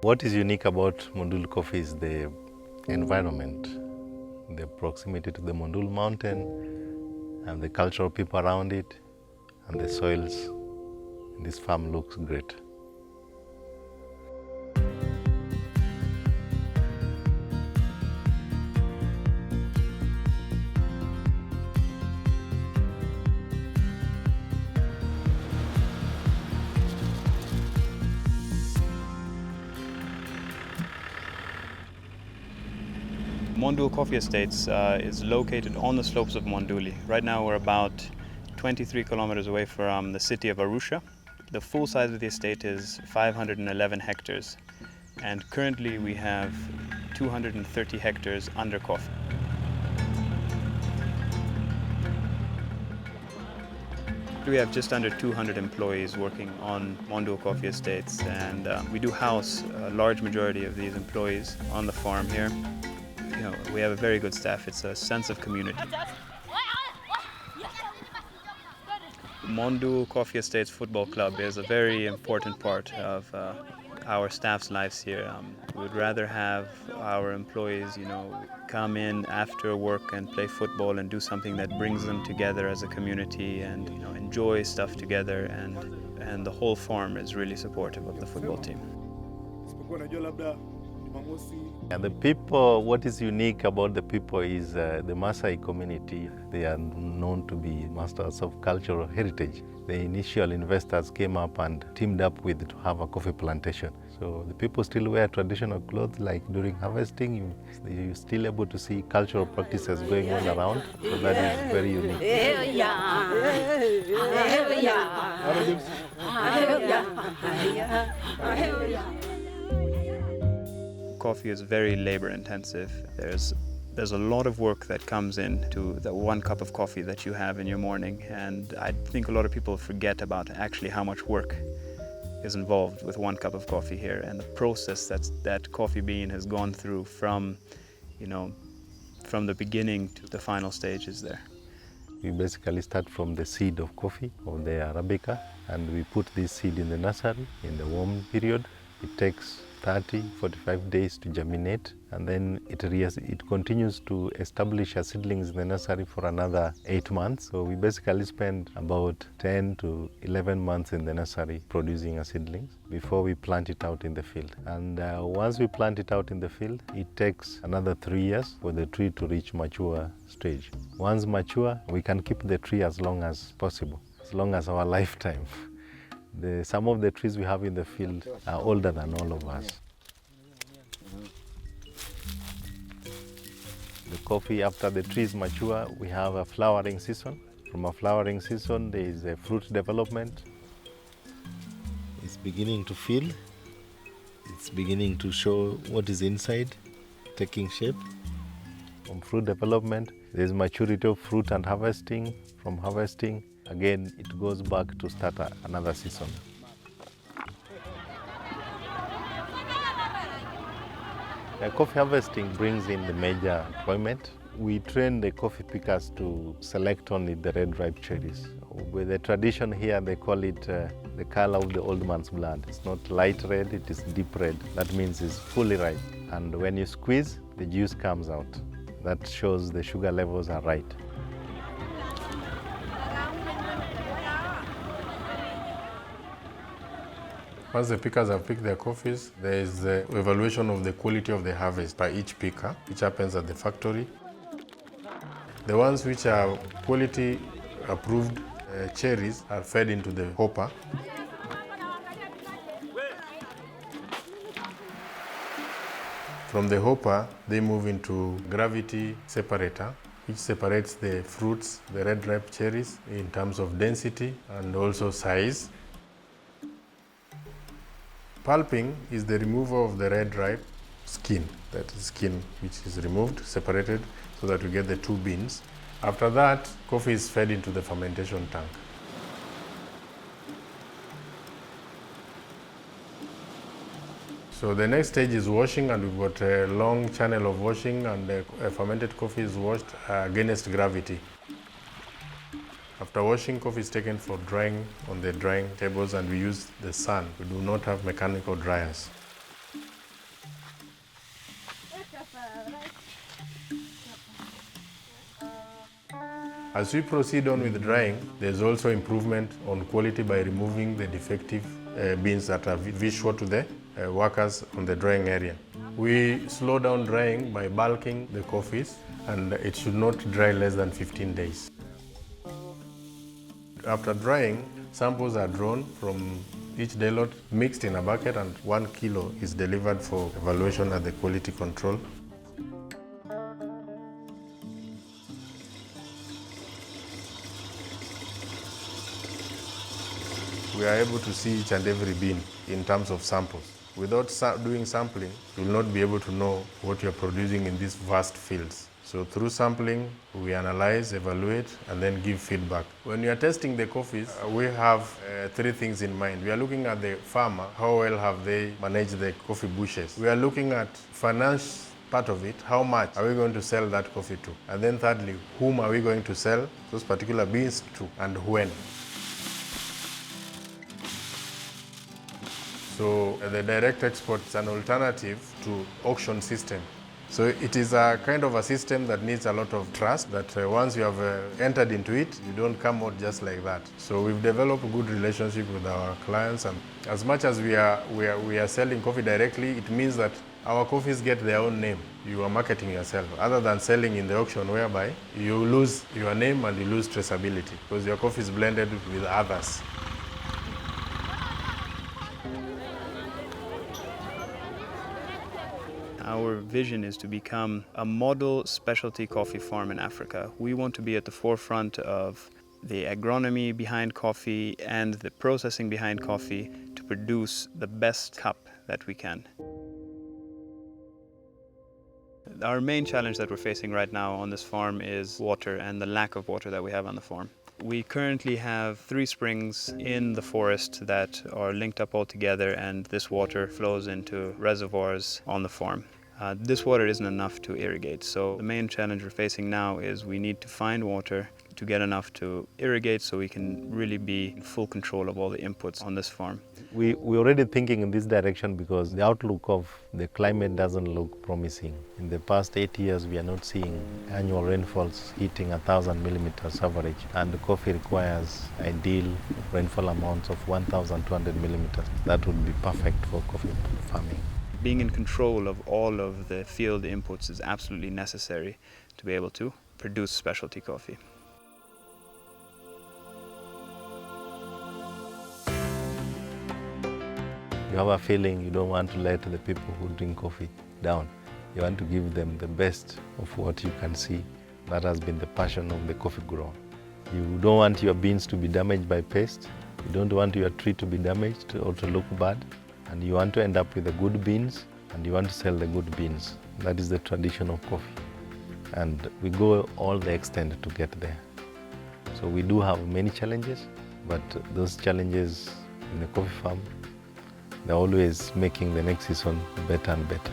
What is unique about Mondul Coffee is the environment, the proximity to the Mondul mountain and the cultural people around it, and the soils. This farm looks great. Mondul Coffee Estates is located on the slopes of Monduli. Right now we're about 23 kilometers away from the city of Arusha. The full size of the estate is 511 hectares, and currently we have 230 hectares under coffee. We have just under 200 employees working on Mondul Coffee Estates, and we do house a large majority of these employees on the farm here. We have a very good staff. It's a sense of community. Mondul Coffee Estates Football Club is a very important part of our staff's lives here. We would rather have our employees, come in after work and play football and do something that brings them together as a community and, enjoy stuff together. And the whole farm is really supportive of the football team. And the people, what is unique about the people is the Maasai community. They are known to be masters of cultural heritage. The initial investors came up and teamed up with to have a coffee plantation. So the people still wear traditional clothes, like during harvesting, you're still able to see cultural practices going on around. So that is very unique. Coffee is very labor intensive. There's a lot of work that comes into the one cup of coffee that you have in your morning, and I think a lot of people forget about actually how much work is involved with one cup of coffee here, and the process that coffee bean has gone through from the beginning to the final stages there. We basically start from the seed of coffee, or the Arabica, and we put this seed in the nursery in the warm period. It takes 30-45 days to germinate, and then it continues to establish a seedlings in the nursery for another 8 months. So we basically spend about 10 to 11 months in the nursery producing a seedlings before we plant it out in the field. And once we plant it out in the field, it takes another 3 years for the tree to reach mature stage. Once mature, we can keep the tree as long as possible, as long as our lifetime. Some of the trees we have in the field are older than all of us. The coffee, after the trees mature, we have a flowering season. From a flowering season, there is a fruit development. It's beginning to fill. It's beginning to show what is inside, taking shape. From fruit development, there is maturity of fruit and harvesting. From harvesting, again, it goes back to start another season. Coffee harvesting brings in the major employment. We train the coffee pickers to select only the red ripe cherries. With the tradition here, they call it the color of the old man's blood. It's not light red, it is deep red. That means it's fully ripe. And when you squeeze, the juice comes out. That shows the sugar levels are right. Once the pickers have picked their coffees, there is the evaluation of the quality of the harvest by each picker, which happens at the factory. The ones which are quality approved cherries are fed into the hopper. From the hopper, they move into gravity separator, which separates the fruits, the red ripe cherries, in terms of density and also size. Pulping is the removal of the red ripe skin, that is skin which is removed, separated, so that we get the two beans. After that, coffee is fed into the fermentation tank. So the next stage is washing, and we've got a long channel of washing, and the fermented coffee is washed against gravity. After washing, coffee is taken for drying on the drying tables, and we use the sun. We do not have mechanical dryers. As we proceed on with drying, there's also improvement on quality by removing the defective beans that are visual to the workers on the drying area. We slow down drying by bulking the coffees, and it should not dry less than 15 days. After drying, samples are drawn from each day lot, mixed in a bucket, and 1 kilo is delivered for evaluation at the quality control. We are able to see each and every bean in terms of samples. Without doing sampling, you will not be able to know what you're producing in these vast fields. So through sampling, we analyze, evaluate, and then give feedback. When we are testing the coffees, we have 3 things in mind. We are looking at the farmer, how well have they managed the coffee bushes. We are looking at finance part of it, how much are we going to sell that coffee to? And then thirdly, whom are we going to sell those particular beans to, and when? So the direct export is an alternative to auction system. So it is a kind of a system that needs a lot of trust, that once you have entered into it, you don't come out just like that. So we've developed a good relationship with our clients, and as much as we are selling coffee directly, it means that our coffees get their own name. You are marketing yourself, other than selling in the auction, whereby you lose your name and you lose traceability because your coffee is blended with others. Our vision is to become a model specialty coffee farm in Africa. We want to be at the forefront of the agronomy behind coffee and the processing behind coffee to produce the best cup that we can. Our main challenge that we're facing right now on this farm is water and the lack of water that we have on the farm. We currently have 3 springs in the forest that are linked up all together, and this water flows into reservoirs on the farm. This water isn't enough to irrigate, so the main challenge we're facing now is we need to find water to get enough to irrigate so we can really be in full control of all the inputs on this farm. We're already thinking in this direction because the outlook of the climate doesn't look promising. In the past 8 years, we are not seeing annual rainfalls hitting 1,000 millimeters average, and the coffee requires ideal rainfall amounts of 1,200 millimeters. That would be perfect for coffee farming. Being in control of all of the field inputs is absolutely necessary to be able to produce specialty coffee. You have a feeling you don't want to let the people who drink coffee down. You want to give them the best of what you can see. That has been the passion of the coffee grower. You don't want your beans to be damaged by pests. You don't want your tree to be damaged or to look bad. And you want to end up with the good beans, and you want to sell the good beans. That is the tradition of coffee. And we go all the extent to get there. So we do have many challenges, but those challenges in the coffee farm, they're always making the next season better and better.